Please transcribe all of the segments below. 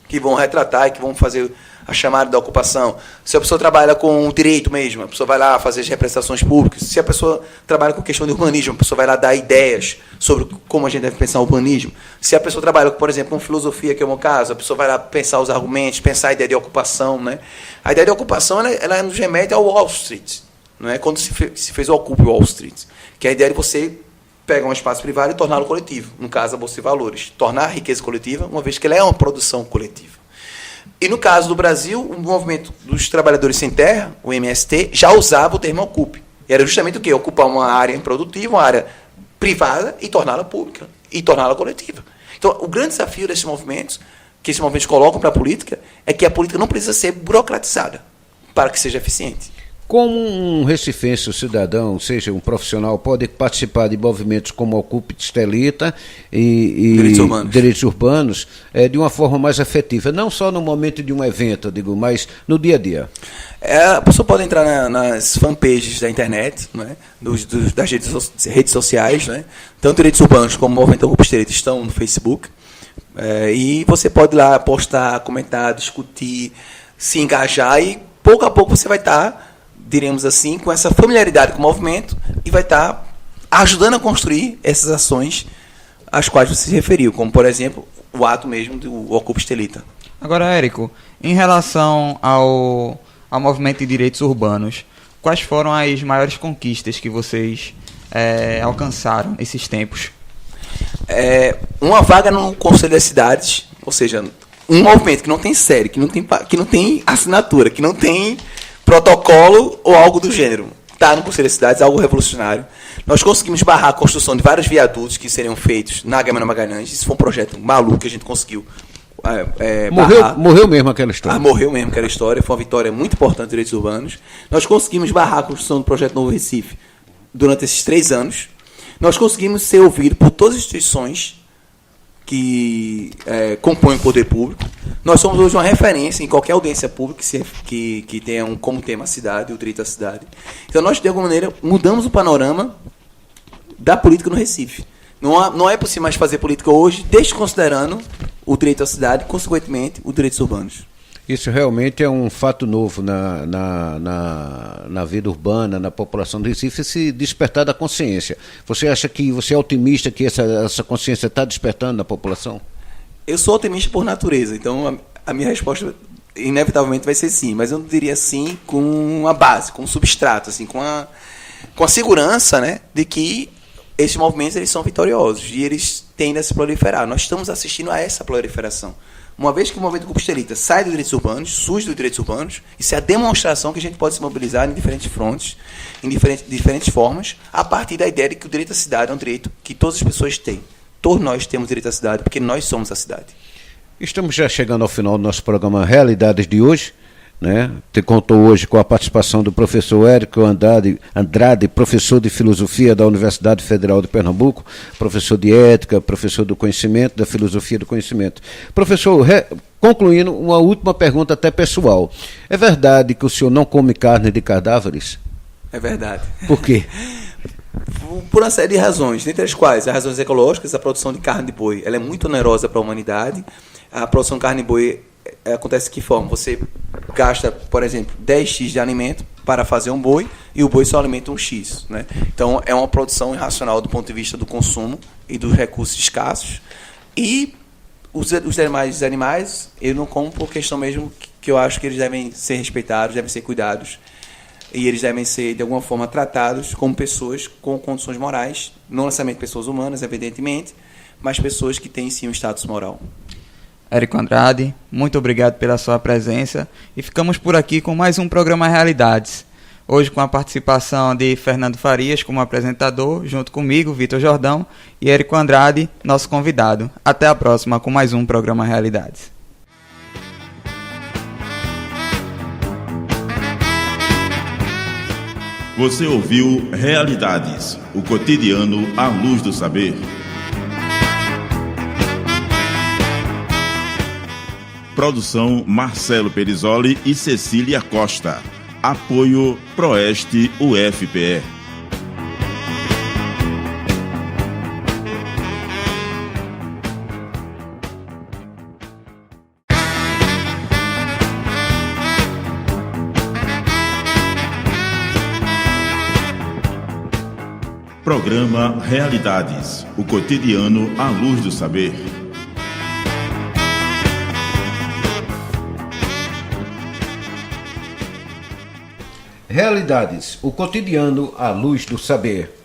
que vão retratar e que vão fazer a chamada da ocupação. Se a pessoa trabalha com o direito mesmo, a pessoa vai lá fazer as representações públicas. Se a pessoa trabalha com questão de urbanismo, a pessoa vai lá dar ideias sobre como a gente deve pensar o urbanismo. Se a pessoa trabalha, por exemplo, com filosofia, que é o meu caso, a pessoa vai lá pensar os argumentos, pensar a ideia de ocupação, né? A ideia de ocupação ela nos remete ao Wall Street, não é? Quando se fez o Ocupe Wall Street, que é a ideia de você pegar um espaço privado e torná-lo coletivo, no caso a Bolsa de Valores, tornar a riqueza coletiva, uma vez que ela é uma produção coletiva. E no caso do Brasil, o movimento dos trabalhadores sem terra, o MST, já usava o termo ocupe. E era justamente o quê? Ocupar uma área improdutiva, uma área privada e torná-la pública, e torná-la coletiva. Então, o grande desafio desses movimentos, que esses movimentos colocam para a política, é que a política não precisa ser burocratizada para que seja eficiente. Como um recifense, um cidadão, ou seja, um profissional, pode participar de movimentos como Ocupe Estelita e direitos urbanos de uma forma mais efetiva, não só no momento de um evento, mas no dia a dia? A pessoa pode entrar nas fanpages da internet, né, das redes sociais, né, tanto direitos urbanos como o Movimento Ocupe Estelita estão no Facebook, e você pode ir lá postar, comentar, discutir, se engajar, e pouco a pouco você vai estar, diremos assim, com essa familiaridade com o movimento e vai estar ajudando a construir essas ações às quais você se referiu, como, por exemplo, o ato mesmo do Ocupe Estelita. Agora, Érico, em relação ao movimento de direitos urbanos, quais foram as maiores conquistas que vocês alcançaram nesses tempos? Uma vaga no Conselho das Cidades, ou seja, um movimento que não tem série, que não tem assinatura, que não tem protocolo ou algo do gênero. Está no Conselho das Cidades, algo revolucionário. Nós conseguimos barrar a construção de vários viadutos que seriam feitos na Gama Magalhães. Isso foi um projeto maluco que a gente conseguiu morreu mesmo aquela história. Morreu mesmo aquela história. Foi uma vitória muito importante dos direitos urbanos. Nós conseguimos barrar a construção do projeto Novo Recife durante esses 3 anos. Nós conseguimos ser ouvidos por todas as instituições que compõem o poder público. Nós somos hoje uma referência em qualquer audiência pública que tenha como tema a cidade, o direito à cidade. Então, nós, de alguma maneira, mudamos o panorama da política no Recife. Não é possível mais fazer política hoje, desconsiderando o direito à cidade e, consequentemente, os direitos urbanos. Isso realmente é um fato novo na vida urbana, na população do Recife, se despertar da consciência. Você é otimista que essa consciência está despertando na população? Eu sou otimista por natureza, então a minha resposta inevitavelmente vai ser sim, mas eu não diria sim com uma base, com um substrato, assim, com a segurança, né, de que esses movimentos eles são vitoriosos e eles tendem a se proliferar. Nós estamos assistindo a essa proliferação. Uma vez que o movimento Ocupe Estelita sai dos direitos urbanos, surge dos direitos urbanos, isso é a demonstração que a gente pode se mobilizar em diferentes frontes, em diferentes formas, a partir da ideia de que o direito à cidade é um direito que todas as pessoas têm. Todos nós temos direito à cidade, porque nós somos a cidade. Estamos já chegando ao final do nosso programa Realidades de hoje, né? Te contou hoje com a participação do professor Érico Andrade, professor de filosofia da Universidade Federal de Pernambuco, professor de ética, professor do conhecimento, da filosofia do conhecimento. Professor, concluindo, uma última pergunta até pessoal. É verdade que o senhor não come carne de cadáveres? É verdade. Por quê? Por uma série de razões, dentre as quais as razões ecológicas. A produção de carne de boi ela é muito onerosa para a humanidade. A produção de carne de boi acontece de que forma? Você gasta, por exemplo, 10x de alimento para fazer um boi e o boi só alimenta um x, né? Então, é uma produção irracional do ponto de vista do consumo e dos recursos escassos. E os demais animais, eu não como por questão mesmo que eu acho que eles devem ser respeitados, devem ser cuidados e eles devem ser, de alguma forma, tratados como pessoas com condições morais, não necessariamente pessoas humanas, evidentemente, mas pessoas que têm, sim, um status moral. Érico Andrade, muito obrigado pela sua presença e ficamos por aqui com mais um programa Realidades. Hoje com a participação de Fernando Farias como apresentador, junto comigo, Vitor Jordão, e Érico Andrade, nosso convidado. Até a próxima com mais um programa Realidades. Você ouviu Realidades, o cotidiano à luz do saber. Produção Marcelo Perizoli e Cecília Costa. Apoio Proeste UFPE. Programa Realidades, o cotidiano à luz do saber. Realidades, o cotidiano à luz do saber.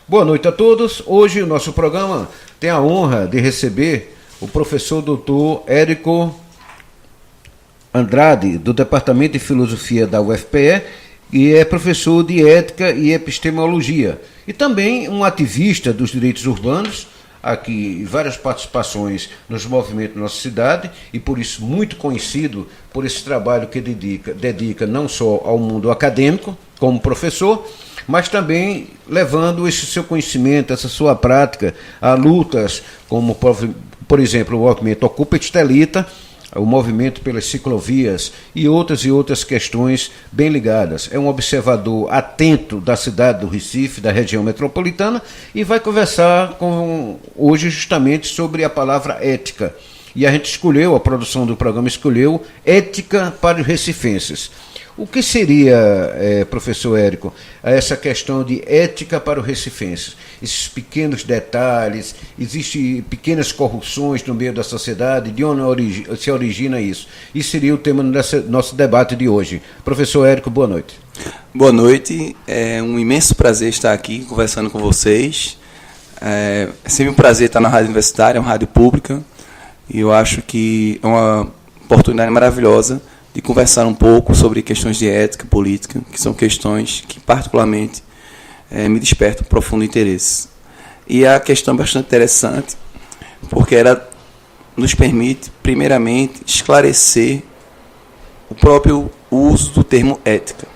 Boa noite a todos. Hoje o nosso programa tem a honra de receber o professor Dr. Érico Andrade, do Departamento de Filosofia da UFPE, e é professor de Ética e Epistemologia, e também um ativista dos direitos urbanos, aqui várias participações nos movimentos da nossa cidade, e por isso muito conhecido por esse trabalho que dedica não só ao mundo acadêmico, como professor, mas também levando esse seu conhecimento, essa sua prática a lutas como, por exemplo, o movimento Ocupa Estelita, o movimento pelas ciclovias e outras questões bem ligadas. É um observador atento da cidade do Recife, da região metropolitana, e vai conversar hoje justamente sobre a palavra ética. E a gente a produção do programa escolheu ética para os recifenses. O que seria, professor Érico, essa questão de ética para os recifenses? Esses pequenos detalhes, existem pequenas corrupções no meio da sociedade, de onde se origina isso? Isso seria o tema do nosso debate de hoje. Professor Érico, boa noite. Boa noite, é um imenso prazer estar aqui conversando com vocês. É sempre um prazer estar na Rádio Universitária, uma rádio pública, e eu acho que é uma oportunidade maravilhosa de conversar um pouco sobre questões de ética e política, que são questões que, particularmente, me despertam profundo interesse. E a questão é bastante interessante, porque ela nos permite, primeiramente, esclarecer o próprio uso do termo ética.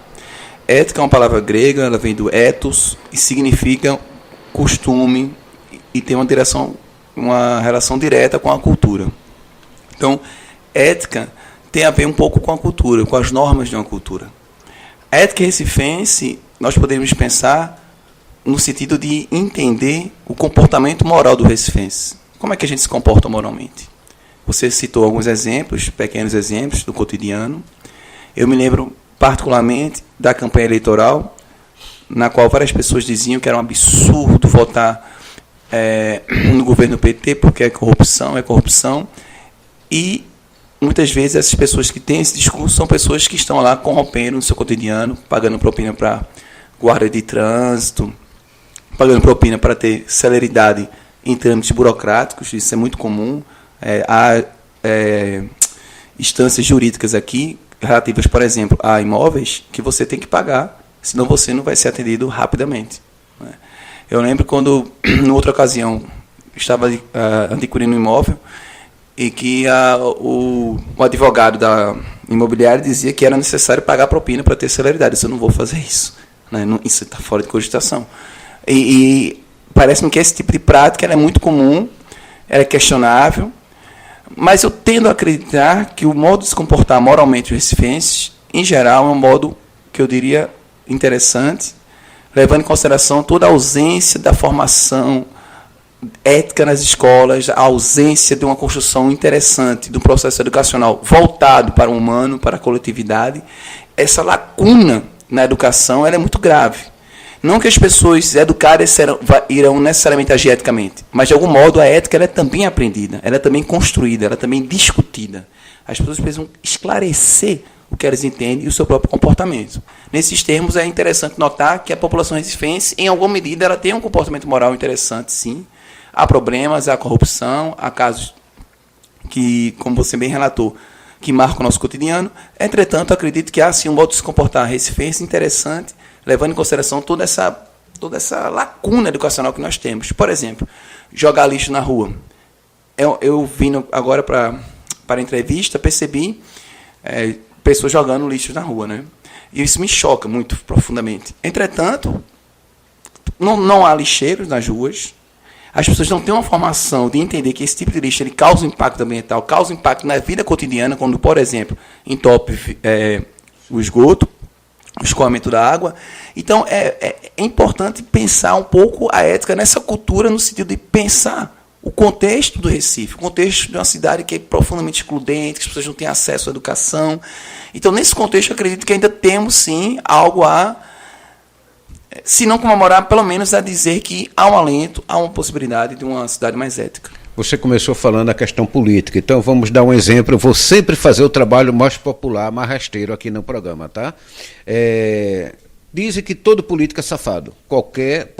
Ética é uma palavra grega, ela vem do ethos, e significa costume, e tem uma relação direta com a cultura. Então, ética tem a ver um pouco com a cultura, com as normas de uma cultura. A ética recifense, nós podemos pensar no sentido de entender o comportamento moral do recifense. Como é que a gente se comporta moralmente? Você citou alguns exemplos, pequenos exemplos do cotidiano. Eu me lembro particularmente da campanha eleitoral, na qual várias pessoas diziam que era um absurdo votar no governo PT, porque é corrupção, e muitas vezes essas pessoas que têm esse discurso são pessoas que estão lá corrompendo no seu cotidiano, pagando propina para guarda de trânsito, pagando propina para ter celeridade em trâmites burocráticos. Isso é muito comum. Há instâncias jurídicas aqui relativas, por exemplo, a imóveis que você tem que pagar, senão você não vai ser atendido rapidamente. Eu lembro quando, em outra ocasião, estava adquirindo um imóvel, e que o advogado da imobiliária dizia que era necessário pagar propina para ter celeridade. Eu não vou fazer isso. Né? Isso está fora de cogitação. E parece-me que esse tipo de prática é muito comum, é questionável, mas eu tendo a acreditar que o modo de se comportar moralmente os recifenses, em geral, é um modo que eu diria interessante, levando em consideração toda a ausência da formação ética nas escolas, a ausência de uma construção interessante do processo educacional voltado para o humano, para a coletividade. Essa lacuna na educação ela é muito grave. Não que as pessoas educadas irão necessariamente agir eticamente, mas de algum modo a ética ela é também aprendida, ela é também construída, ela é também discutida. As pessoas precisam esclarecer o que elas entendem e o seu próprio comportamento. Nesses termos é interessante notar que a população recifense, em alguma medida, ela tem um comportamento moral interessante, sim. Há problemas, há corrupção, há casos que, como você bem relatou, que marcam o nosso cotidiano. Entretanto, acredito que há sim um modo de se comportar recifense interessante, levando em consideração toda essa lacuna educacional que nós temos. Por exemplo, jogar lixo na rua. Eu vindo agora para a entrevista, percebi pessoas jogando lixo na rua, né? E isso me choca muito profundamente. Entretanto, não há lixeiros nas ruas. As pessoas não têm uma formação de entender que esse tipo de lixo ele causa um impacto ambiental, causa um impacto na vida cotidiana, quando, por exemplo, entope o esgoto, o escoamento da água. Então, é importante pensar um pouco a ética nessa cultura, no sentido de pensar o contexto do Recife, o contexto de uma cidade que é profundamente excludente, que as pessoas não têm acesso à educação. Então, nesse contexto, eu acredito que ainda temos, sim, algo a se não comemorar, pelo menos a dizer que há um alento, há uma possibilidade de uma cidade mais ética. Você começou falando a questão política, então vamos dar um exemplo. Eu vou sempre fazer o trabalho mais popular, mais rasteiro aqui no programa, tá? Dizem que todo político é safado. Qualquer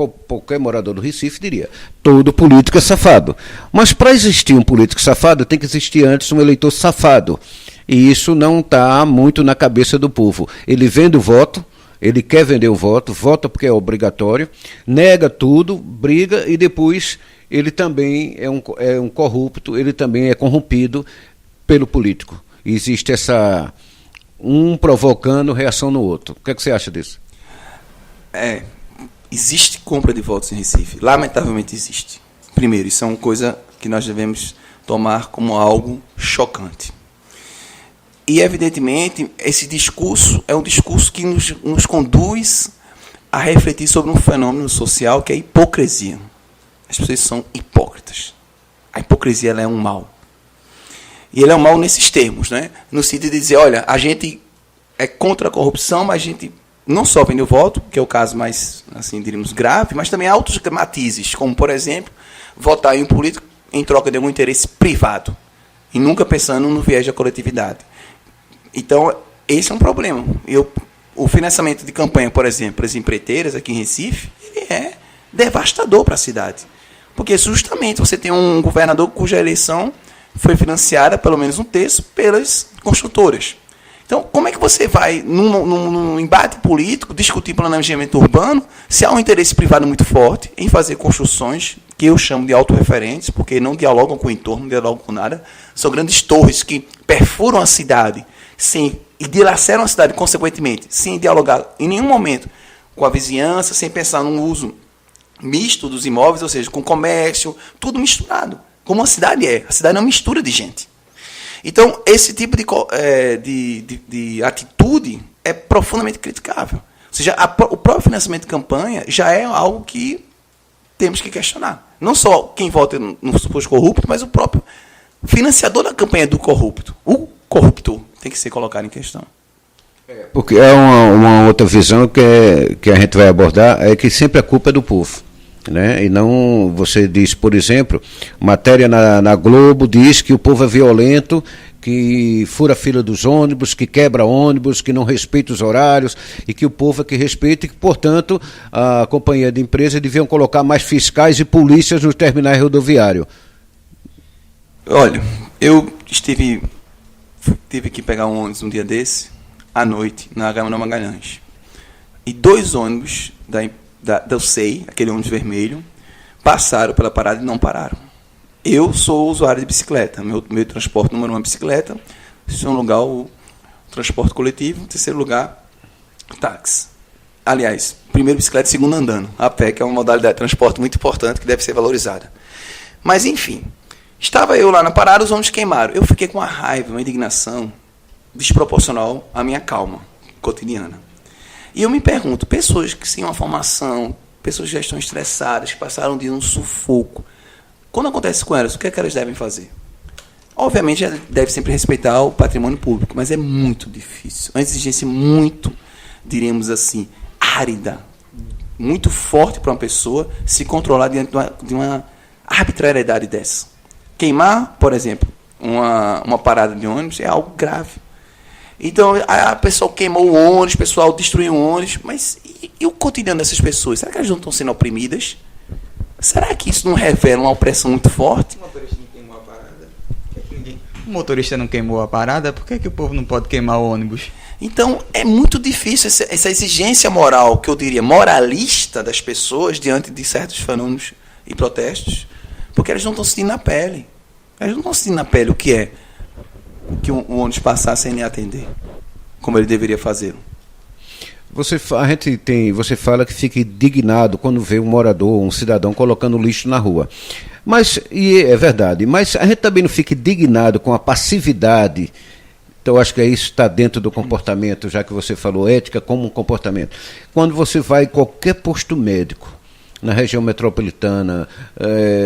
morador do Recife diria, todo político é safado. Mas para existir um político safado, tem que existir antes um eleitor safado. E isso não está muito na cabeça do povo. Ele vende o voto, ele quer vender o voto, vota porque é obrigatório, nega tudo, briga e depois ele também é um corrupto, ele também é corrompido pelo político. E existe um provocando reação no outro. O que é que você acha disso? Existe compra de votos em Recife. Lamentavelmente existe. Primeiro, isso é uma coisa que nós devemos tomar como algo chocante. E, evidentemente, esse discurso é um discurso que nos conduz a refletir sobre um fenômeno social que é a hipocrisia. As pessoas são hipócritas. A hipocrisia ela é um mal. E ele é um mal nesses termos, né? No sentido de dizer, olha, a gente é contra a corrupção, mas a gente não só vende o voto, que é o caso mais, assim, diríamos, grave, mas também há outros matizes, como, por exemplo, votar em um político em troca de algum interesse privado, e nunca pensando no viés da coletividade. Então, esse é um problema. O financiamento de campanha, por exemplo, para as empreiteiras aqui em Recife, ele é devastador para a cidade. Porque justamente você tem um governador cuja eleição foi financiada, pelo menos um terço, pelas construtoras. Então, como é que você vai, num embate político, discutir planejamento urbano, se há um interesse privado muito forte em fazer construções que eu chamo de autorreferentes, porque não dialogam com o entorno, não dialogam com nada, são grandes torres que perfuram a cidade e dilaceram a cidade, consequentemente, sem dialogar em nenhum momento com a vizinhança, sem pensar num uso misto dos imóveis, ou seja, com comércio, tudo misturado, como a cidade é. A cidade é uma mistura de gente. Então, esse tipo de atitude é profundamente criticável. Ou seja, o próprio financiamento de campanha já é algo que temos que questionar. Não só quem vota no suposto corrupto, mas o próprio financiador da campanha do corrupto. O corruptor tem que ser colocado em questão. Porque é uma outra visão que a gente vai abordar, é que sempre a culpa é do povo. Né? E não, você diz, por exemplo, matéria na Globo diz que o povo é violento, que fura a fila dos ônibus, que quebra ônibus, que não respeita os horários, e que o povo é que respeita e que, portanto, a companhia de empresa deviam colocar mais fiscais e polícias nos terminais rodoviários. Olha, eu tive que pegar um ônibus um dia desse, à noite, na Gama Magalhães. E 2 ônibus da SEI, aquele ônibus vermelho, passaram pela parada e não pararam. Eu sou usuário de bicicleta. Meu transporte número 1 é bicicleta. Em segundo lugar, o transporte coletivo. Em terceiro lugar, táxi. Aliás, primeiro bicicleta e segundo andando. A pé, que é uma modalidade de transporte muito importante que deve ser valorizada. Mas, enfim, estava eu lá na parada, os ônibus queimaram. Eu fiquei com uma raiva, uma indignação desproporcional à minha calma cotidiana. E eu me pergunto, pessoas que têm uma formação, pessoas que já estão estressadas, que passaram um dia num sufoco, quando acontece com elas, o que é que elas devem fazer? Obviamente, ela deve sempre respeitar o patrimônio público, mas é muito difícil. Uma exigência muito, diríamos assim, árida, muito forte para uma pessoa se controlar diante de uma arbitrariedade dessa. Queimar, por exemplo, uma parada de ônibus é algo grave. Então, a pessoa queimou o ônibus, o pessoal destruiu o ônibus, mas e o cotidiano dessas pessoas? Será que elas não estão sendo oprimidas? Será que isso não revela uma opressão muito forte? O motorista não queimou a parada? O motorista não queimou a parada? Por que o povo não pode queimar o ônibus? Então, é muito difícil essa exigência moral, que eu diria moralista das pessoas diante de certos fenômenos e protestos, porque elas não estão sentindo na pele. Elas não estão sentindo na pele o que é que o ônibus passar sem nem atender, como ele deveria fazer. Você fala que fica indignado quando vê um morador, um cidadão colocando lixo na rua. Mas, e é verdade, mas a gente também não fica indignado com a passividade. Então, acho que isso está dentro do comportamento, já que você falou ética como um comportamento. Quando você vai em qualquer posto médico, na região metropolitana,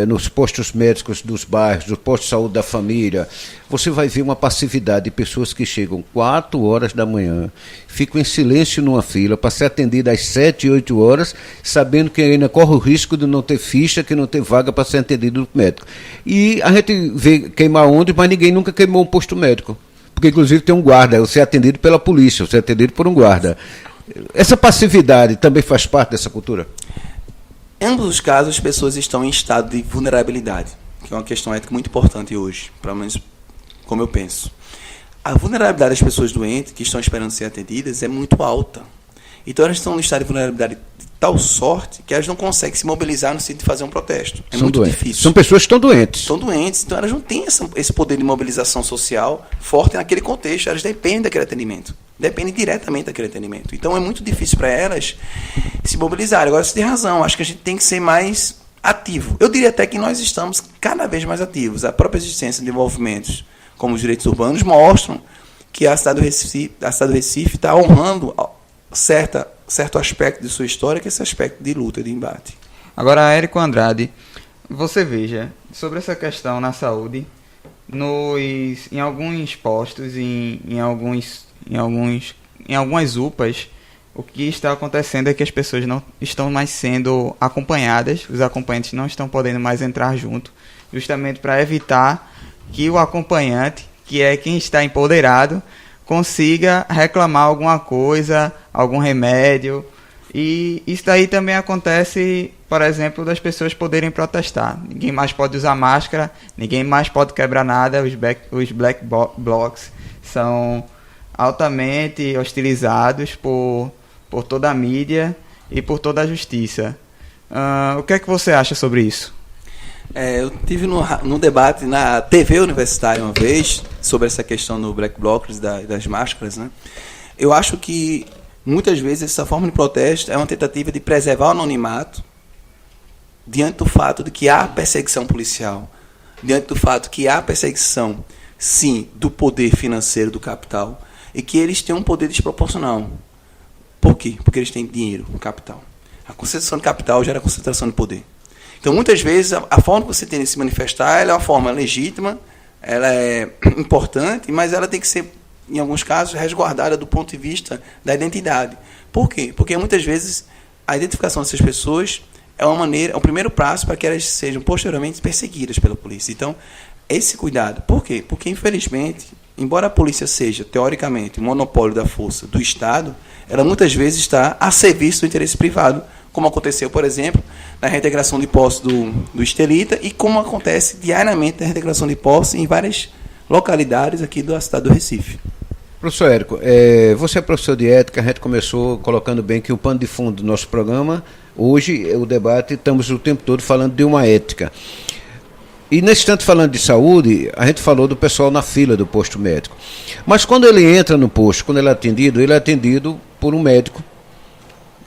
nos postos médicos dos bairros, no posto de saúde da família, você vai ver uma passividade de pessoas que chegam 4 horas da manhã, ficam em silêncio numa fila para ser atendida às 7, 8 horas, sabendo que ainda corre o risco de não ter ficha, que não ter vaga para ser atendido no médico. E a gente vê queimar ônibus, mas ninguém nunca queimou um posto médico. Porque, inclusive, tem um guarda, você é atendido pela polícia, você é atendido por um guarda. Essa passividade também faz parte dessa cultura? Em ambos os casos, as pessoas estão em estado de vulnerabilidade, que é uma questão ética muito importante hoje, pelo menos como eu penso. A vulnerabilidade das pessoas doentes, que estão esperando ser atendidas, é muito alta. Então, elas estão em estado de vulnerabilidade de tal sorte que elas não conseguem se mobilizar no sentido de fazer um protesto. É muito difícil. São pessoas que estão doentes. Estão doentes, então elas não têm esse poder de mobilização social forte naquele contexto. Elas dependem daquele atendimento. Dependem diretamente daquele atendimento. Então, é muito difícil para elas se mobilizarem. Agora, você tem razão. Acho que a gente tem que ser mais ativo. Eu diria até que nós estamos cada vez mais ativos. A própria existência de movimentos como os direitos urbanos mostram que a cidade do Recife está honrando certo aspecto de sua história, que é esse aspecto de luta, de embate. Agora, Érico Andrade, você veja, sobre essa questão na saúde, em alguns postos, em algumas UPAs, o que está acontecendo é que as pessoas não estão mais sendo acompanhadas, os acompanhantes não estão podendo mais entrar junto, justamente para evitar que o acompanhante, que é quem está empoderado, consiga reclamar alguma coisa, algum remédio. E isso daí também acontece, por exemplo, das pessoas poderem protestar. Ninguém mais pode usar máscara, ninguém mais pode quebrar nada, os black blocs são altamente hostilizados por toda a mídia e por toda a justiça. O que é que você acha sobre isso? Eu tive num debate na TV universitária uma vez sobre essa questão do Black Blocs, das máscaras, né? Eu acho que muitas vezes essa forma de protesto é uma tentativa de preservar o anonimato diante do fato de que há perseguição policial, diante do fato que há perseguição, sim, do poder financeiro do capital e que eles têm um poder desproporcional. Por quê? Porque eles têm dinheiro, capital. A concentração de capital gera concentração de poder. Então, muitas vezes, a forma que você tem de se manifestar ela é uma forma legítima, ela é importante, mas ela tem que ser, em alguns casos, resguardada do ponto de vista da identidade. Por quê? Porque, muitas vezes, a identificação dessas pessoas é o primeiro passo para que elas sejam, posteriormente, perseguidas pela polícia. Então, esse cuidado. Por quê? Porque, infelizmente, embora a polícia seja, teoricamente, o monopólio da força do Estado, ela, muitas vezes, está a serviço do interesse privado, como aconteceu, por exemplo, na reintegração de posse do Estelita e como acontece diariamente na reintegração de posse em várias localidades aqui da cidade do Recife. Professor Érico, você é professor de ética, a gente começou colocando bem que o pano de fundo do nosso programa, hoje, o debate, estamos o tempo todo falando de uma ética. E nesse tanto falando de saúde, a gente falou do pessoal na fila do posto médico. Mas quando ele entra no posto, quando ele é atendido por um médico,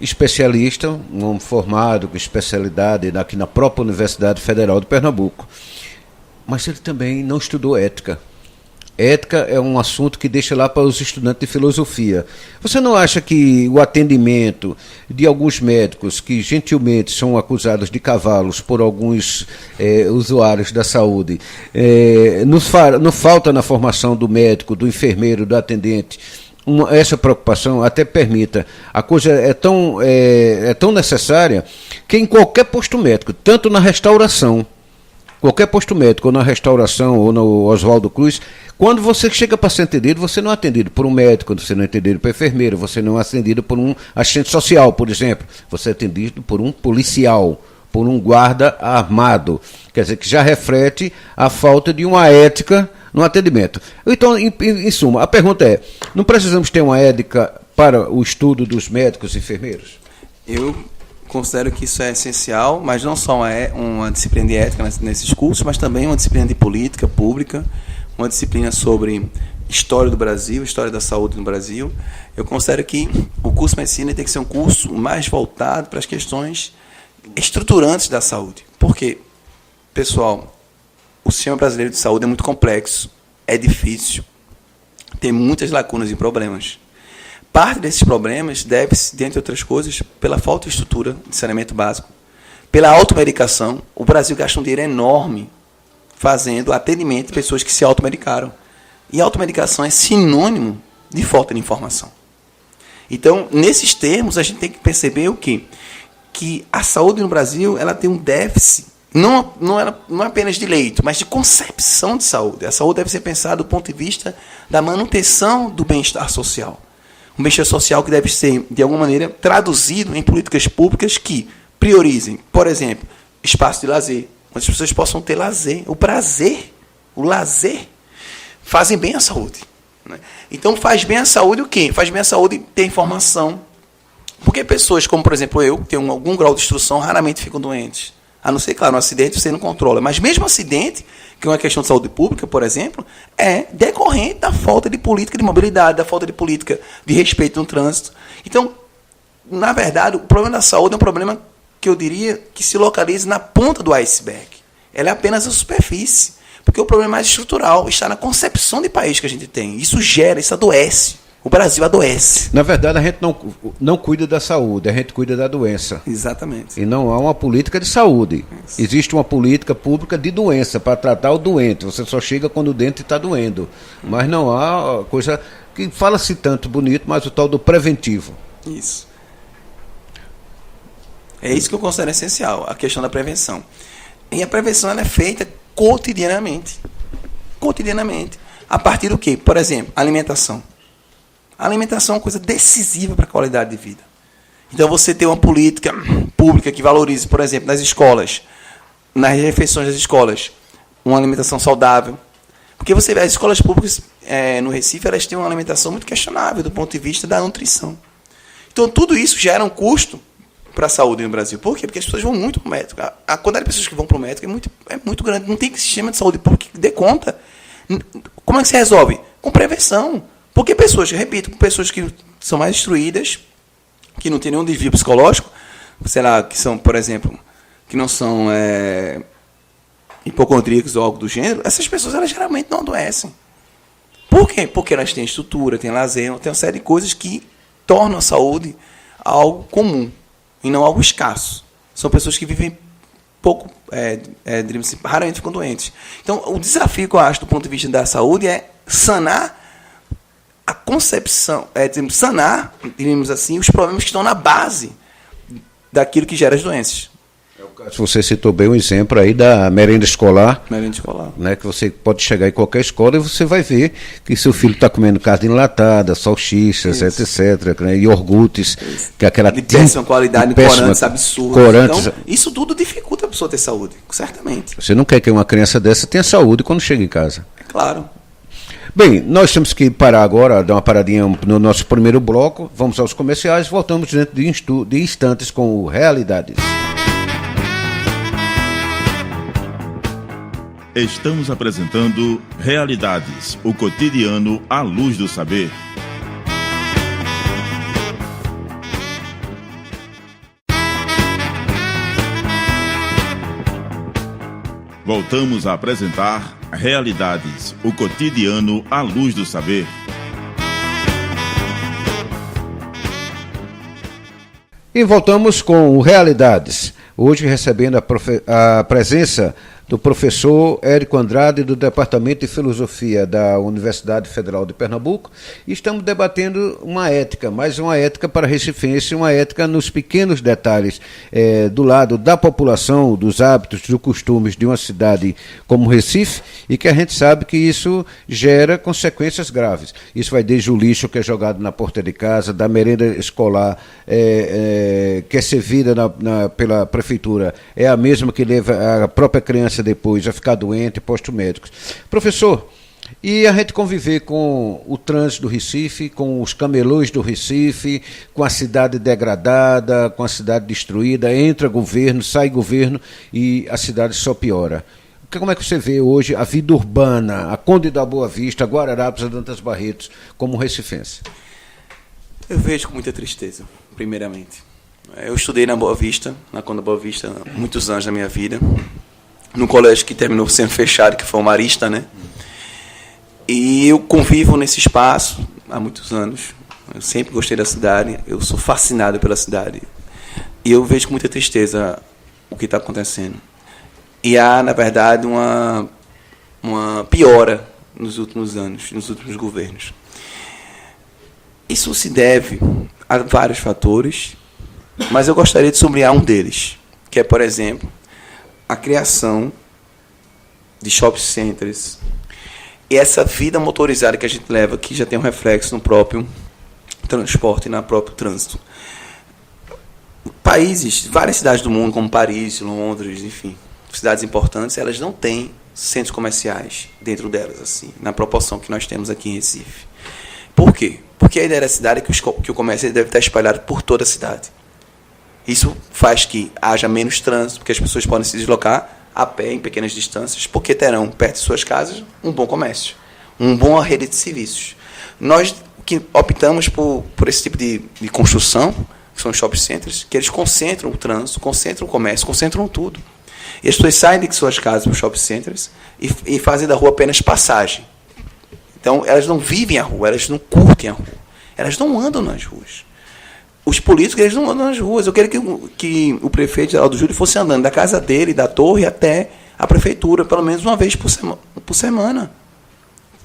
especialista, um homem formado com especialidade aqui na própria Universidade Federal de Pernambuco. Mas ele também não estudou ética. Ética é um assunto que deixa lá para os estudantes de filosofia. Você não acha que o atendimento de alguns médicos que gentilmente são acusados de cavalos por alguns usuários da saúde, não falta na formação do médico, do enfermeiro, do atendente, essa preocupação até permita. A coisa é tão necessária que em qualquer posto médico, tanto na restauração, qualquer posto médico, ou na restauração, ou no Oswaldo Cruz, quando você chega para ser atendido, você não é atendido por um médico, você não é atendido por um enfermeiro, você não é atendido por um assistente social, por exemplo. Você é atendido por um policial, por um guarda armado. Quer dizer, que já reflete a falta de uma ética no atendimento. Então, em suma, a pergunta é, não precisamos ter uma ética para o estudo dos médicos e enfermeiros? Eu considero que isso é essencial, mas não só uma disciplina de ética nesses cursos, mas também uma disciplina de política pública, uma disciplina sobre história do Brasil, história da saúde no Brasil. Eu considero que o curso de medicina tem que ser um curso mais voltado para as questões estruturantes da saúde. Por quê? Pessoal, o sistema brasileiro de saúde é muito complexo, é difícil, tem muitas lacunas e problemas. Parte desses problemas deve-se, dentre outras coisas, pela falta de estrutura de saneamento básico, pela automedicação. O Brasil gasta um dinheiro enorme fazendo atendimento de pessoas que se automedicaram. E a automedicação é sinônimo de falta de informação. Então, nesses termos, a gente tem que perceber o quê? Que a saúde no Brasil ela tem um déficit, não apenas de leito, mas de concepção de saúde. A saúde deve ser pensada do ponto de vista da manutenção do bem-estar social. Um bem-estar social que deve ser, de alguma maneira, traduzido em políticas públicas que priorizem, por exemplo, espaço de lazer, onde as pessoas possam ter lazer. O lazer fazem bem à saúde. Né? Então, faz bem à saúde o quê? Faz bem à saúde ter informação. Porque pessoas como, por exemplo, eu, que tenho algum grau de instrução, raramente ficam doentes. A não ser, claro, um acidente você não controla. Mas mesmo acidente, que é uma questão de saúde pública, por exemplo, é decorrente da falta de política de mobilidade, da falta de política de respeito no trânsito. Então, na verdade, o problema da saúde é um problema que eu diria que se localiza na ponta do iceberg. Ela é apenas a superfície. Porque o problema mais estrutural está na concepção de país que a gente tem. Isso adoece. O Brasil adoece. Na verdade, a gente não cuida da saúde, a gente cuida da doença. Exatamente. E não há uma política de saúde. Isso. Existe uma política pública de doença, para tratar o doente. Você só chega quando o dente está doendo. Mas não há coisa que fala-se tanto bonito, mas o tal do preventivo. Isso. É isso que eu considero essencial, a questão da prevenção. E a prevenção ela é feita cotidianamente. Cotidianamente. A partir do quê? Por exemplo, alimentação. A alimentação é uma coisa decisiva para a qualidade de vida. Então, você ter uma política pública que valorize, por exemplo, nas escolas, nas refeições das escolas, uma alimentação saudável. Porque você vê, as escolas públicas no Recife, elas têm uma alimentação muito questionável do ponto de vista da nutrição. Então, tudo isso gera um custo para a saúde no Brasil. Por quê? Porque as pessoas vão muito para o médico. A quantidade de pessoas que vão para o médico é muito grande. Não tem sistema de saúde pública que dê conta. Como é que se resolve? Com prevenção. Porque pessoas, repito, pessoas que são mais instruídas, que não têm nenhum desvio psicológico, sei lá, que são, por exemplo, que não são hipocondríacos ou algo do gênero, essas pessoas elas geralmente não adoecem. Por quê? Porque elas têm estrutura, têm lazer, têm uma série de coisas que tornam a saúde algo comum e não algo escasso. São pessoas que vivem pouco, raramente ficam doentes. Então, o desafio que eu acho do ponto de vista da saúde é sanar a concepção, sanar, diríamos assim, os problemas que estão na base daquilo que gera as doenças. Você citou bem um exemplo aí da merenda escolar. Merenda escolar. Né, que você pode chegar em qualquer escola e você vai ver que seu filho está comendo carne enlatada, salsichas, etc. Né, iogurtes, que é aquela de péssima qualidade, corantes absurdos. Então, isso tudo dificulta a pessoa ter saúde, certamente. Você não quer que uma criança dessa tenha saúde quando chega em casa. É claro. Bem, nós temos que parar agora, dar uma paradinha no nosso primeiro bloco, vamos aos comerciais, voltamos dentro de instantes com o Realidades. Estamos apresentando Realidades, o cotidiano à luz do saber. Voltamos a apresentar Realidades, o cotidiano à luz do saber. E voltamos com o Realidades, hoje recebendo a presença do professor Érico Andrade, do Departamento de Filosofia da Universidade Federal de Pernambuco, e estamos debatendo uma ética, mas uma ética para recifense, uma ética nos pequenos detalhes, do lado da população, dos hábitos, dos costumes de uma cidade como Recife, e que a gente sabe que isso gera consequências graves. Isso vai desde o lixo que é jogado na porta de casa, da merenda escolar que é servida pela prefeitura, é a mesma que leva a própria criança depois a ficar doente, posto médicos. Professor, e a gente conviver com o trânsito do Recife, com os camelôs do Recife, com a cidade degradada, com a cidade destruída, entra governo, sai governo e a cidade só piora. Como é que você vê hoje a vida urbana, a Conde da Boa Vista, Guararapes, Dantas Barretos, como recifense? Eu vejo com muita tristeza, primeiramente. Eu estudei na Boa Vista, na Conde da Boa Vista, muitos anos da minha vida, num colégio que terminou sendo fechado, que foi o Marista, né? E eu convivo nesse espaço há muitos anos. Eu sempre gostei da cidade, eu sou fascinado pela cidade. E eu vejo com muita tristeza o que está acontecendo. E há, na verdade, uma piora nos últimos anos, nos últimos governos. Isso se deve a vários fatores, mas eu gostaria de sublinhar um deles, que é, por exemplo, a criação de shopping centers e essa vida motorizada que a gente leva, que já tem um reflexo no próprio transporte e no próprio trânsito. Países, várias cidades do mundo, como Paris, Londres, enfim, cidades importantes, elas não têm centros comerciais dentro delas, assim, na proporção que nós temos aqui em Recife. Por quê? Porque a ideia da cidade é que o comércio deve estar espalhado por toda a cidade. Isso faz que haja menos trânsito, porque as pessoas podem se deslocar a pé em pequenas distâncias, porque terão perto de suas casas um bom comércio, uma boa rede de serviços. Nós que optamos por esse tipo de construção, que são os shopping centers, que eles concentram o trânsito, concentram o comércio, concentram tudo. E as pessoas saem de suas casas para os shopping centers e fazem da rua apenas passagem. Então, elas não vivem a rua, elas não curtem a rua, elas não andam nas ruas. Os políticos, eles não andam nas ruas. Eu queria que o prefeito Geraldo Júlio fosse andando da casa dele, da torre, até a prefeitura, pelo menos uma vez por semana.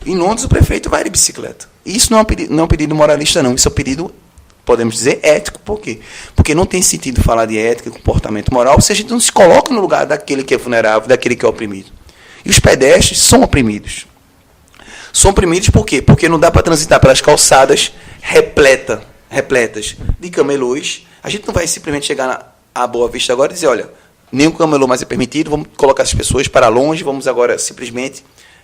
Em Londres, o prefeito vai de bicicleta. E isso não é um pedido moralista, não. Isso é um pedido, podemos dizer, ético. Por quê? Porque não tem sentido falar de ética e comportamento moral se a gente não se coloca no lugar daquele que é vulnerável, daquele que é oprimido. E os pedestres são oprimidos. São oprimidos por quê? Porque não dá para transitar pelas calçadas repletas de camelôs. A gente não vai simplesmente chegar à Boa Vista agora e dizer, olha, nenhum camelô mais é permitido, vamos colocar essas pessoas para longe, vamos agora simplesmente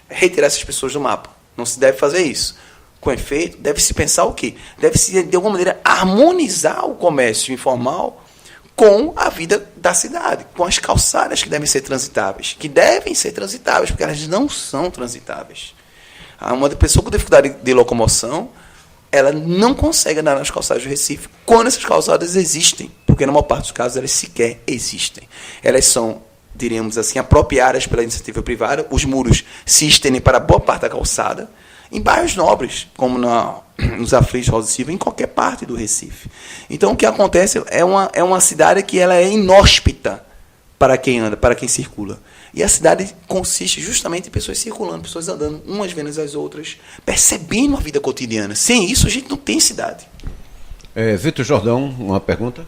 retirar essas pessoas do mapa. Não se deve fazer isso. Com efeito, deve-se pensar o quê? Deve-se, de alguma maneira, harmonizar o comércio informal com a vida da cidade, com as calçadas que devem ser transitáveis, porque elas não são transitáveis. Uma pessoa com dificuldade de locomoção, ela não consegue andar nas calçadas do Recife quando essas calçadas existem, porque na maior parte dos casos elas sequer existem. Elas são, diríamos assim, apropriadas pela iniciativa privada, os muros se estendem para boa parte da calçada, em bairros nobres, como nos Aflitos, Rosa e Silva, em qualquer parte do Recife. Então, o que acontece é uma cidade que ela é inóspita para quem anda, para quem circula. E a cidade consiste justamente em pessoas circulando, pessoas andando, umas vendo as outras, percebendo a vida cotidiana. Sem isso, a gente não tem cidade. Vitor Jordão, uma pergunta?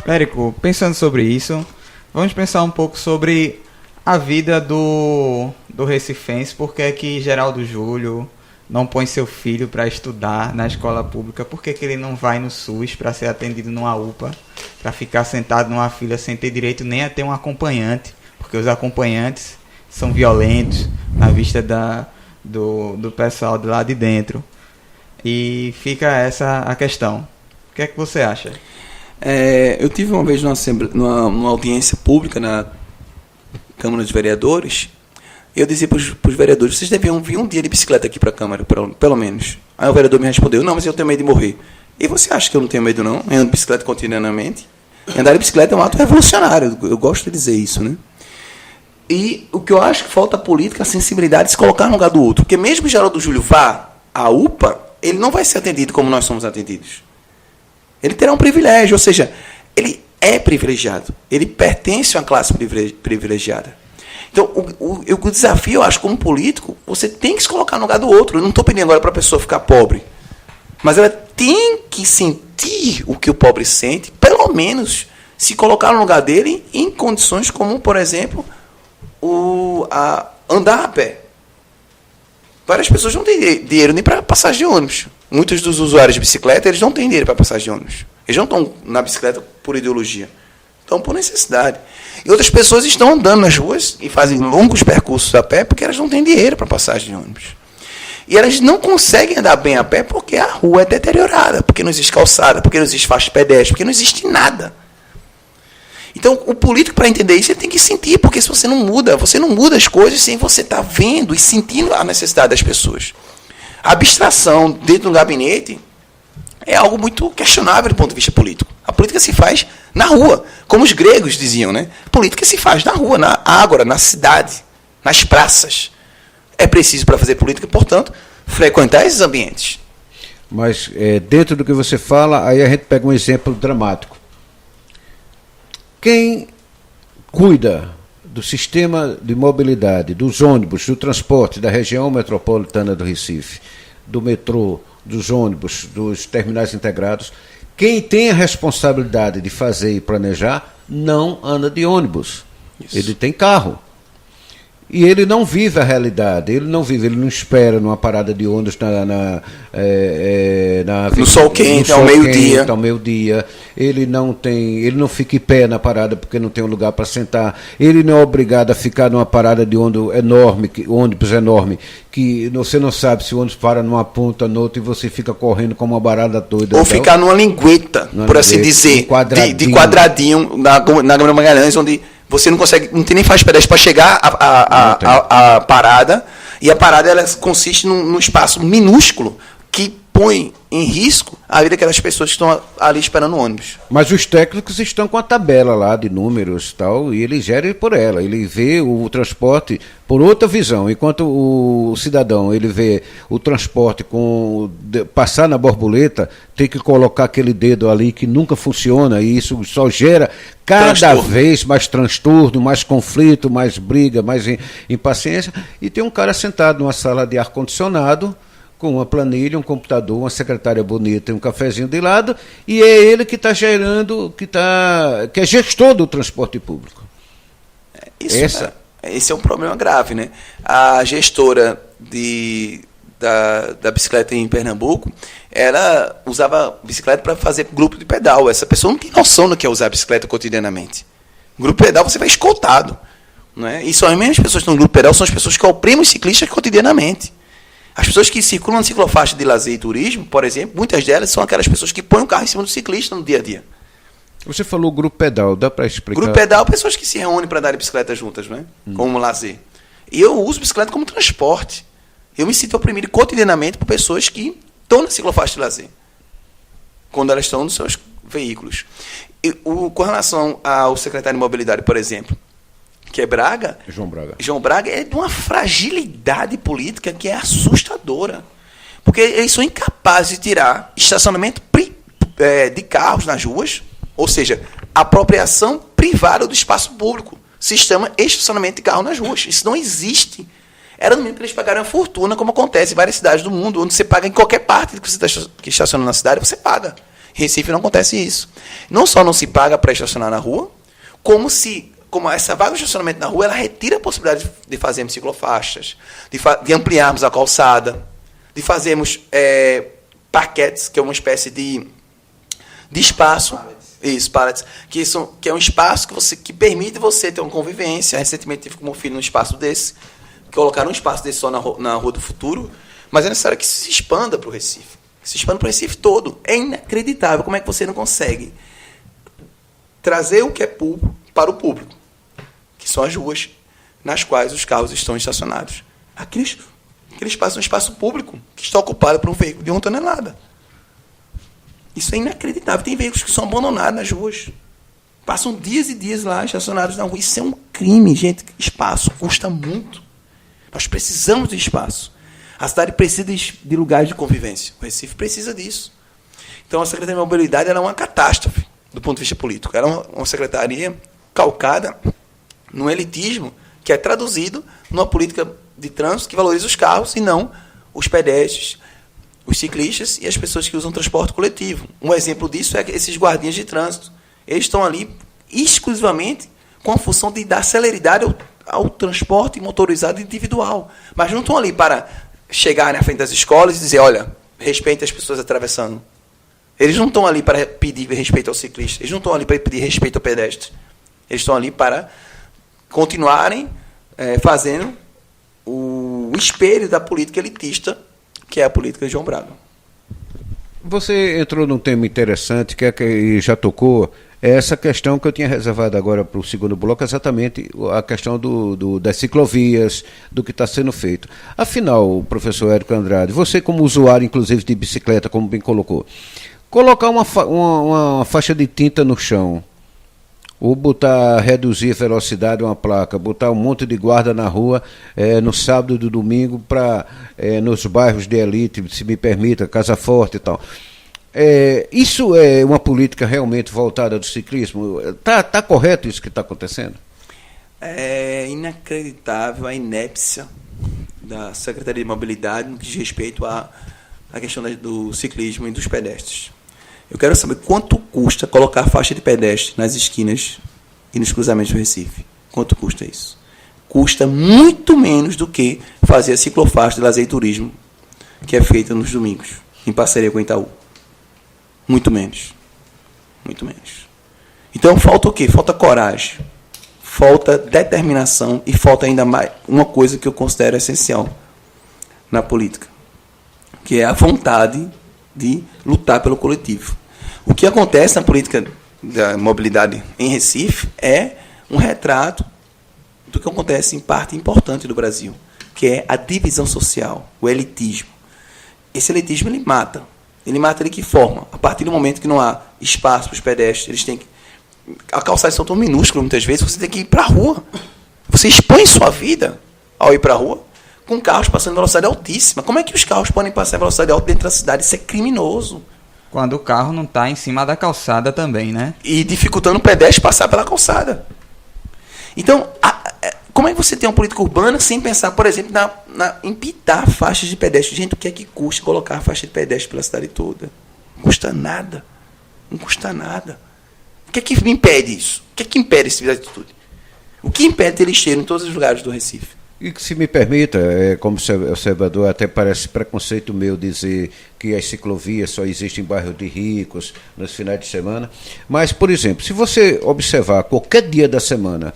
Érico, pensando sobre isso, vamos pensar um pouco sobre a vida do recifense. Por que é que Geraldo Júlio não põe seu filho para estudar na escola pública? Por que ele não vai no SUS para ser atendido numa UPA, para ficar sentado numa fila sem ter direito nem a ter um acompanhante? Porque os acompanhantes são violentos na vista do pessoal de lá de dentro. E fica essa a questão. O que é que você acha? Eu tive uma vez numa audiência pública na Câmara dos Vereadores, eu dizia para os vereadores, vocês deviam vir um dia de bicicleta aqui para a Câmara, pelo menos. Aí o vereador me respondeu, não, mas eu tenho medo de morrer. E você acha que eu não tenho medo, não? Eu ando de bicicleta cotidianamente. Andar de bicicleta é um ato revolucionário, eu gosto de dizer isso, né? E o que eu acho que falta a política, a sensibilidade de se colocar no lugar do outro. Porque mesmo que Geraldo Júlio vá à UPA, ele não vai ser atendido como nós somos atendidos. Ele terá um privilégio, ou seja, ele é privilegiado. Ele pertence a uma classe privilegiada. Então, o desafio, eu acho, como político, você tem que se colocar no lugar do outro. Eu não estou pedindo agora para a pessoa ficar pobre. Mas ela tem que sentir o que o pobre sente, pelo menos se colocar no lugar dele em condições como, por exemplo, andar a pé. Várias pessoas não têm dinheiro nem para passagem de ônibus. Muitos dos usuários de bicicleta, eles não têm dinheiro para passagem de ônibus. Eles não estão na bicicleta por ideologia. Estão por necessidade. E outras pessoas estão andando nas ruas e fazem longos percursos a pé porque elas não têm dinheiro para passagem de ônibus. E elas não conseguem andar bem a pé porque a rua é deteriorada, porque não existe calçada, porque não existe faixa de pedestre, porque não existe nada. Então, o político, para entender isso, ele tem que sentir, porque se você não muda as coisas sem você estar vendo e sentindo a necessidade das pessoas. A abstração dentro do gabinete é algo muito questionável do ponto de vista político. A política se faz na rua, como os gregos diziam, né? A política se faz na rua, na ágora, na cidade, nas praças. É preciso, para fazer política, portanto, frequentar esses ambientes. Mas, dentro do que você fala, aí a gente pega um exemplo dramático. Quem cuida do sistema de mobilidade, dos ônibus, do transporte da região metropolitana do Recife, do metrô, dos ônibus, dos terminais integrados, quem tem a responsabilidade de fazer e planejar não anda de ônibus. Isso. Ele tem carro. E ele não vive a realidade, ele não espera numa parada de ônibus no sol quente, ao meio-dia. Ele não fica em pé na parada porque não tem um lugar para sentar. Ele não é obrigado a ficar numa parada de ônibus enorme, que você não sabe se o ônibus para numa ponta, noutra, e você fica correndo como uma barata doida. Ou ficar numa lingueta, assim dizer, de quadradinho na Câmara Magalhães, onde você não consegue, não tem nem faixa pedestre para chegar à parada, e a parada ela consiste num espaço minúsculo que põe em risco a vida daquelas pessoas que estão ali esperando o ônibus. Mas os técnicos estão com a tabela lá de números e tal, e ele gera por ela, ele vê o transporte por outra visão, enquanto o cidadão ele vê o transporte passar na borboleta, tem que colocar aquele dedo ali que nunca funciona, e isso só gera cada vez mais transtorno, mais conflito, mais briga, mais impaciência, e tem um cara sentado numa sala de ar-condicionado, com uma planilha, um computador, uma secretária bonita e um cafezinho de lado, e é ele que está gerando, que é gestor do transporte público. Esse é um problema grave, né? A gestora da bicicleta em Pernambuco, ela usava bicicleta para fazer grupo de pedal. Essa pessoa não tem noção do que é usar bicicleta cotidianamente. Grupo de pedal você vai escoltado. Não é? E só as mesmas pessoas que estão no grupo de pedal são as pessoas que oprimem os ciclistas cotidianamente. As pessoas que circulam na ciclofaixa de lazer e turismo, por exemplo, muitas delas são aquelas pessoas que põem o carro em cima do ciclista no dia a dia. Você falou grupo pedal, dá para explicar? Grupo pedal, pessoas que se reúnem para andar de bicicleta juntas, né? Como lazer. E eu uso bicicleta como transporte. Eu me sinto oprimido cotidianamente por pessoas que estão na ciclofaixa de lazer, quando elas estão nos seus veículos. Com relação ao secretário de Mobilidade, por exemplo, que é João Braga é de uma fragilidade política que é assustadora. Porque eles são incapazes de tirar estacionamento de carros nas ruas, ou seja, apropriação privada do espaço público. Se chama estacionamento de carro nas ruas. Isso não existe. Era no mínimo que eles pagaram uma fortuna, como acontece em várias cidades do mundo, onde você paga em qualquer parte que você está estacionando na cidade, você paga. Em Recife não acontece isso. Não só não se paga para estacionar na rua, como essa vaga de estacionamento na rua, ela retira a possibilidade de fazermos ciclofaixas, de ampliarmos a calçada, de fazermos parquetes, que é uma espécie de espaço. Isso, pallets, que é um espaço que permite você ter uma convivência. Recentemente tive com meu filho num espaço desse, colocar um espaço desse só na Rua do Futuro, mas é necessário que se expanda para o Recife. Se expanda para o Recife todo. É inacreditável como é que você não consegue trazer o que é público para o público, que são as ruas nas quais os carros estão estacionados. Aquele espaço é um espaço público que está ocupado por um veículo de 1 tonelada. Isso é inacreditável. Tem veículos que são abandonados nas ruas. Passam dias e dias lá estacionados na rua. Isso é um crime, gente. Espaço custa muito. Nós precisamos de espaço. A cidade precisa de lugares de convivência. O Recife precisa disso. Então, a Secretaria de Mobilidade é uma catástrofe do ponto de vista político. Ela é uma secretaria calcada no elitismo que é traduzido numa política de trânsito que valoriza os carros e não os pedestres, os ciclistas e as pessoas que usam transporte coletivo. Um exemplo disso é esses guardinhas de trânsito. Eles estão ali exclusivamente com a função de dar celeridade ao transporte motorizado individual. Mas não estão ali para chegar na frente das escolas e dizer, olha, respeite as pessoas atravessando. Eles não estão ali para pedir respeito ao ciclista. Eles não estão ali para pedir respeito ao pedestre. Eles estão ali para continuarem fazendo o espelho da política elitista, que é a política de João Braga. Você entrou num tema interessante que já tocou, essa questão que eu tinha reservado agora para o segundo bloco, exatamente a questão das ciclovias, do que está sendo feito. Afinal, professor Érico Andrade, você como usuário, inclusive, de bicicleta, como bem colocou, colocar uma faixa de tinta no chão, ou reduzir a velocidade de uma placa, botar um monte de guarda na rua no sábado e no domingo nos bairros de elite, se me permita, Casa Forte e tal. Isso é uma política realmente voltada do ciclismo? Tá correto isso que está acontecendo? É inacreditável a inépcia da Secretaria de Mobilidade no que diz respeito à questão do ciclismo e dos pedestres. Eu quero saber quanto custa colocar faixa de pedestre nas esquinas e nos cruzamentos do Recife. Quanto custa isso? Custa muito menos do que fazer a ciclofaixa de lazer e turismo, que é feita nos domingos, em parceria com o Itaú. Muito menos. Muito menos. Então, falta o quê? Falta coragem, falta determinação e falta ainda mais uma coisa que eu considero essencial na política, que é a vontade de lutar pelo coletivo. O que acontece na política da mobilidade em Recife é um retrato do que acontece em parte importante do Brasil, que é a divisão social, o elitismo. Esse elitismo ele mata. Ele mata de que forma? A partir do momento que não há espaço para os pedestres, eles têm que... A calçada são tão minúscula, muitas vezes, você tem que ir para a rua. Você expõe sua vida ao ir para a rua com carros passando em velocidade altíssima. Como é que os carros podem passar em velocidade alta dentro da cidade? Isso é criminoso. Quando o carro não está em cima da calçada também, né? E dificultando o pedestre passar pela calçada. Então, como é que você tem uma política urbana sem pensar, por exemplo, em pintar faixas de pedestre? Gente, o que é que custa colocar faixa de pedestre pela cidade toda? Não custa nada. Não custa nada. O que é que me impede isso? O que é que impede esse tipo de atitude? O que impede ter lixeiro em todos os lugares do Recife? E que, se me permita, como observador, até parece preconceito meu dizer que as ciclovias só existem em bairros de ricos, nos finais de semana. Mas, por exemplo, se você observar qualquer dia da semana,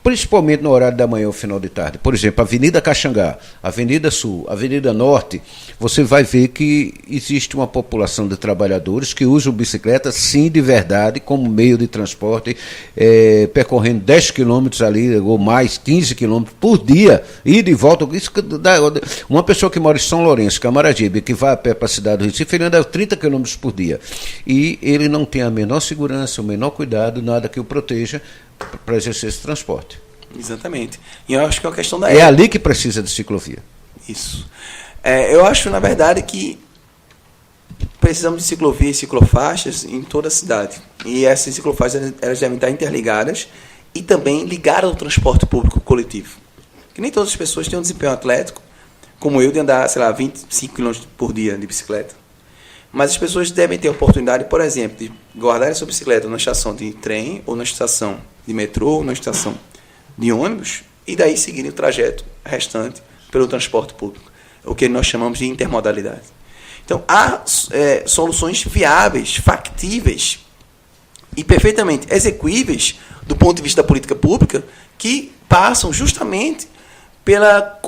principalmente no horário da manhã ou final de tarde, por exemplo, Avenida Caxangá, Avenida Sul, Avenida Norte, você vai ver que existe uma população de trabalhadores que usam bicicleta, sim, de verdade, como meio de transporte, percorrendo 10 quilômetros ali, ou mais, 15 quilômetros por dia, ida e volta. Isso dá, uma pessoa que mora em São Lourenço, Camaragibe, que vai a pé para a cidade do Recife, ele anda 30 quilômetros por dia. E ele não tem a menor segurança, o menor cuidado, nada que o proteja para exercer esse transporte. Exatamente. E eu acho que é uma questão da época. É ali que precisa de ciclovia. Isso. Eu acho, na verdade, que precisamos de ciclovias e ciclofaixas em toda a cidade. E essas ciclofaixas elas devem estar interligadas e também ligadas ao transporte público coletivo. Que nem todas as pessoas têm um desempenho atlético, como eu, de andar, 25 km por dia de bicicleta. Mas as pessoas devem ter a oportunidade, por exemplo, de guardar a sua bicicleta na estação de trem, ou na estação de metrô, ou na estação de ônibus, e daí seguir o trajeto restante pelo transporte público, o que nós chamamos de intermodalidade. Então, há soluções viáveis, factíveis e perfeitamente execuíveis do ponto de vista da política pública, que passam justamente pela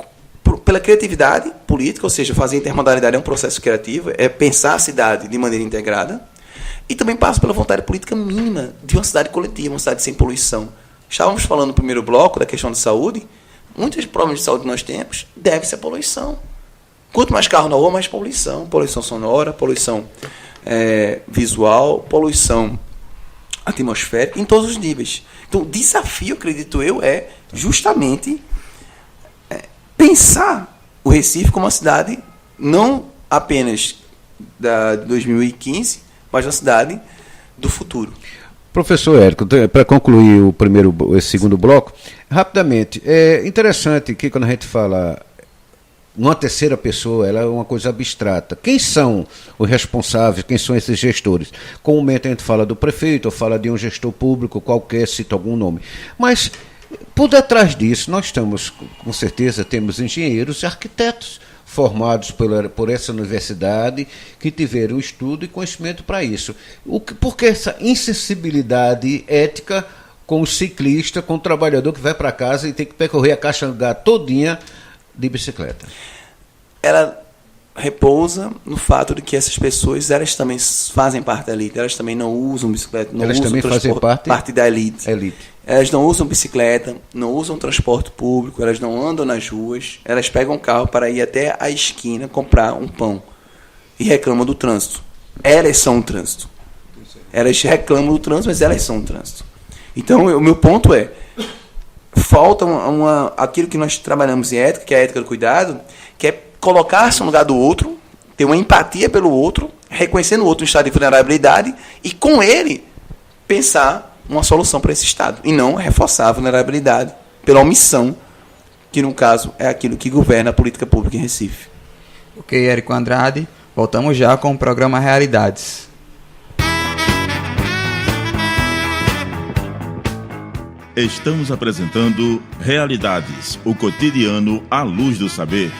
criatividade política, ou seja, fazer intermodalidade é um processo criativo, é pensar a cidade de maneira integrada, e também passa pela vontade política mínima de uma cidade coletiva, uma cidade sem poluição. Estávamos falando no primeiro bloco da questão de saúde, muitos problemas de saúde que nós temos deve-se à poluição. Quanto mais carro na rua, mais poluição. Poluição sonora, poluição visual, poluição atmosférica, em todos os níveis. Então, o desafio, acredito eu, é justamente pensar o Recife como uma cidade não apenas de 2015, mas uma cidade do futuro. Professor Érico, para concluir esse segundo bloco, rapidamente, é interessante que quando a gente fala numa terceira pessoa, ela é uma coisa abstrata. Quem são os responsáveis, quem são esses gestores? Comumente a gente fala do prefeito, ou fala de um gestor público qualquer, cita algum nome. Mas, por detrás disso, nós estamos, com certeza, temos engenheiros e arquitetos formados por essa universidade, que tiveram estudo e conhecimento para isso. Por que essa insensibilidade ética com o ciclista, com o trabalhador que vai para casa e tem que percorrer a Caxangá todinha de bicicleta? Ela repousa no fato de que essas pessoas, elas também fazem parte da elite, elas também não usam bicicleta, não elas usam também fazem parte da elite. Elas não usam bicicleta, não usam transporte público, elas não andam nas ruas, elas pegam o carro para ir até a esquina comprar um pão e reclamam do trânsito. Elas são o trânsito. Elas reclamam do trânsito, mas elas são o trânsito. Então, o meu ponto é, falta aquilo que nós trabalhamos em ética, que é a ética do cuidado, que é colocar-se no lugar do outro, ter uma empatia pelo outro, reconhecendo o outro em estado de vulnerabilidade e, com ele, pensar uma solução para esse estado. E não reforçar a vulnerabilidade pela omissão, que no caso é aquilo que governa a política pública em Recife. Ok, Érico Andrade, voltamos já com o programa Realidades. Estamos apresentando Realidades, o cotidiano à luz do saber.